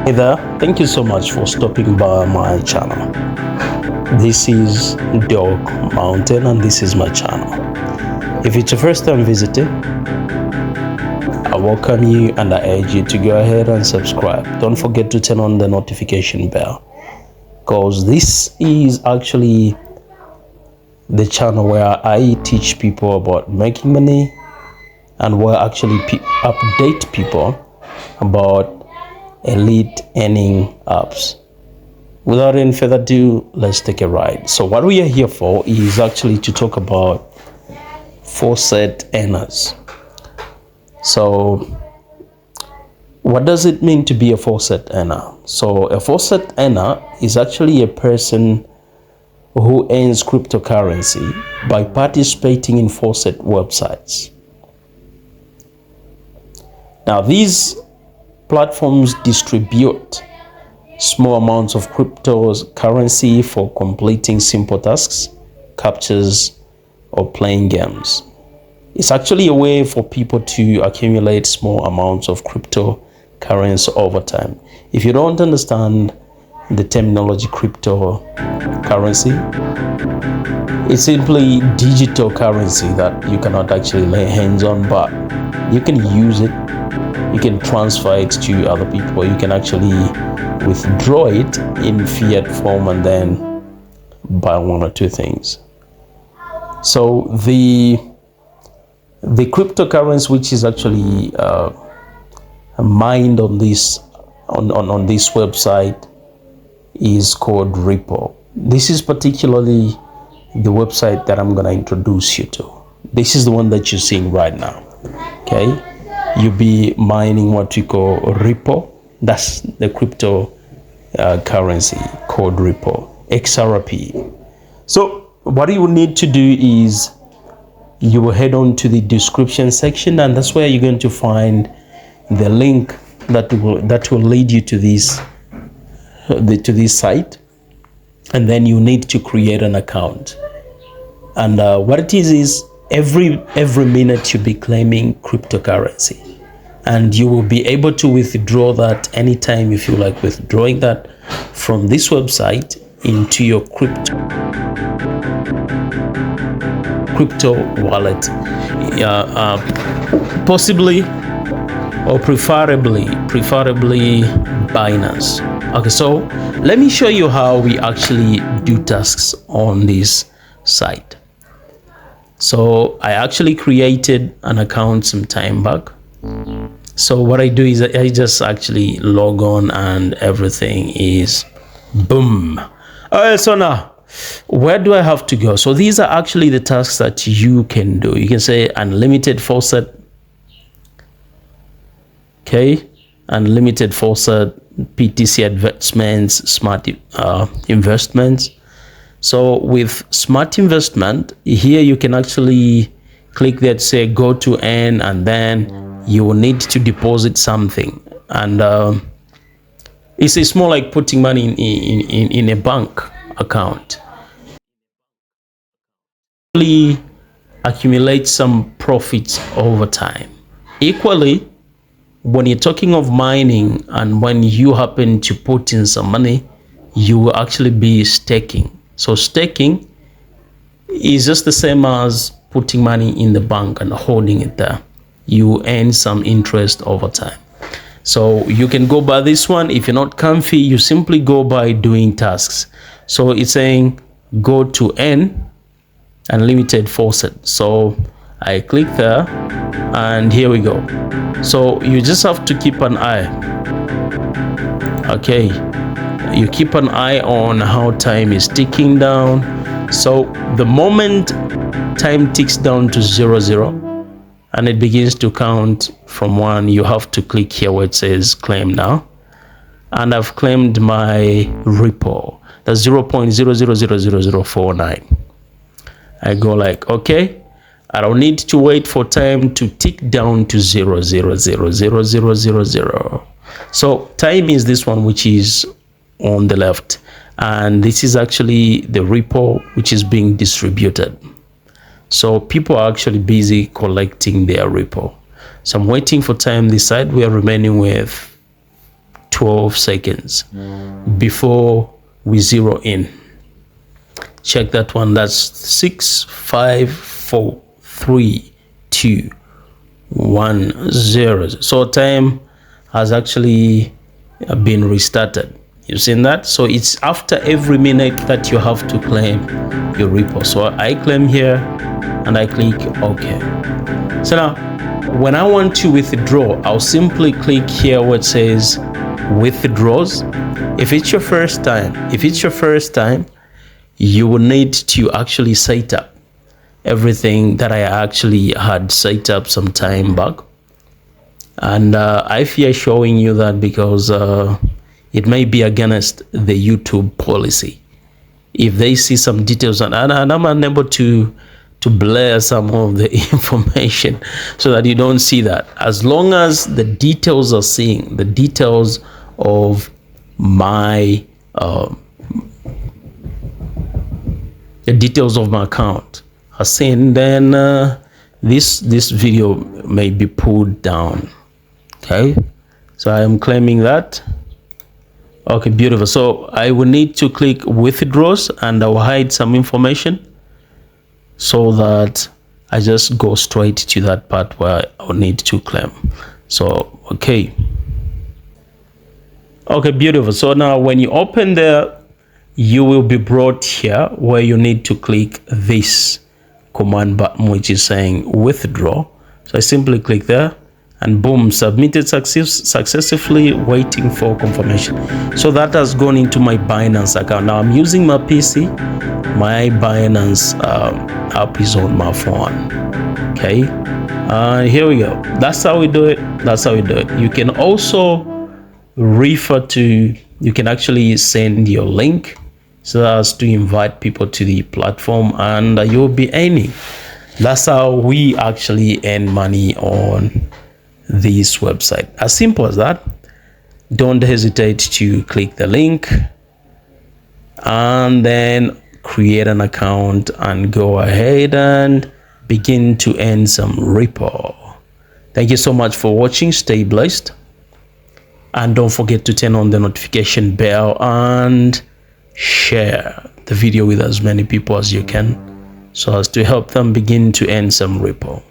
Hey there, thank you so much for stopping by my channel. This is Dog Mountain and this is my channel. If it's your first time visiting, I welcome you and I urge you to go ahead and subscribe. Don't forget to turn on the notification bell, because this is actually the channel where I teach people about making money and where I actually update people about elite earning apps. Without any further ado, let's take a ride. So what we are here for is actually to talk about faucet earners. So what does it mean to be a faucet earner? So a faucet earner is actually a person who earns cryptocurrency by participating in faucet websites. Now these platforms distribute small amounts of cryptocurrency for completing simple tasks, captures, or playing games. It's actually a way for people to accumulate small amounts of cryptocurrency over time. If you don't understand the terminology cryptocurrency, it's simply digital currency that you cannot actually lay hands on, but you can use it. You can transfer it to other people. You can actually withdraw it in fiat form and then buy one or two things. So the cryptocurrency which is actually mined on this website is called Ripple. This is particularly the website that I'm going to introduce you to. This is the one that you're seeing right now. Okay. You'll be mining what we call Ripple. That's the crypto currency called Ripple, XRP. So what you will need to do is you will head on to the description section, and that's where you're going to find the link that will lead you to this site, and then you need to create an account. And what it is every minute you'll be claiming cryptocurrency, and you will be able to withdraw that anytime you feel like withdrawing that from this website into your crypto wallet, possibly or preferably Binance. Okay, so let me show you how we actually do tasks on this site. So I actually created an account some time back. So what I do is I just actually log on and everything is boom. All right, so now where do I have to go? So these are actually the tasks that you can do. You can say unlimited faucet. Okay, unlimited faucet, PTC investments, smart investments. So with smart investment, here you can actually click that, say go to earn, and then you will need to deposit something. And it's more like putting money in a bank account. Really accumulate some profits over time. Equally, when you're talking of mining and when you happen to put in some money, you will actually be staking. So staking is just the same as putting money in the bank and holding it there. You earn some interest over time. So you can go by this one. If you're not comfy, you simply go by doing tasks. So it's saying go to earn unlimited faucet. So I click there and here we go. So you just have to keep an eye. Okay, you keep an eye on how time is ticking down. So the moment time ticks down to 00 and it begins to count from 1, you have to click here where it says claim now. And I've claimed my Ripple. That's 0.000049. I go like, okay, I don't need to wait for time to tick down to 0.000000. So time is this one, which is on the left, and this is actually the Ripple which is being distributed. So people are actually busy collecting their Ripple. So I'm waiting for time this side. We are remaining with 12 seconds before we zero in. Check that one. That's 6, 5, 4, 3, 2, 1, 0. So time has actually been restarted. You've seen that? So it's after every minute that you have to claim your Ripple. So I claim here and I click OK. So now when I want to withdraw, I'll simply click here where it says withdrawals. If it's your first time, you will need to actually set up everything that I actually had set up some time back. And I fear showing you that because it may be against the YouTube policy. If they see some details, and I'm unable to blur some of the information so that you don't see that. As long as the details are seeing, the details of my the details of my account are seen, then this video may be pulled down. Okay, so I am claiming that. Okay, beautiful. So I will need to click withdrawals and I will hide some information so that I just go straight to that part where I will need to claim. So okay, beautiful. So now when you open there, you will be brought here where you need to click this command button which is saying withdraw. So I simply click there and boom, submitted successfully, waiting for confirmation. So that has gone into my Binance account. Now I'm using my PC. My Binance app is on my phone. Okay, here we go. That's how we do it. You can also refer to, you can actually send your link so as to invite people to the platform and you'll be earning. That's how we actually earn money on this website. As simple as that. Don't hesitate to click the link and then create an account and go ahead and begin to earn some Ripple. Thank you so much for watching. Stay blessed and don't forget to turn on the notification bell and share the video with as many people as you can so as to help them begin to earn some Ripple.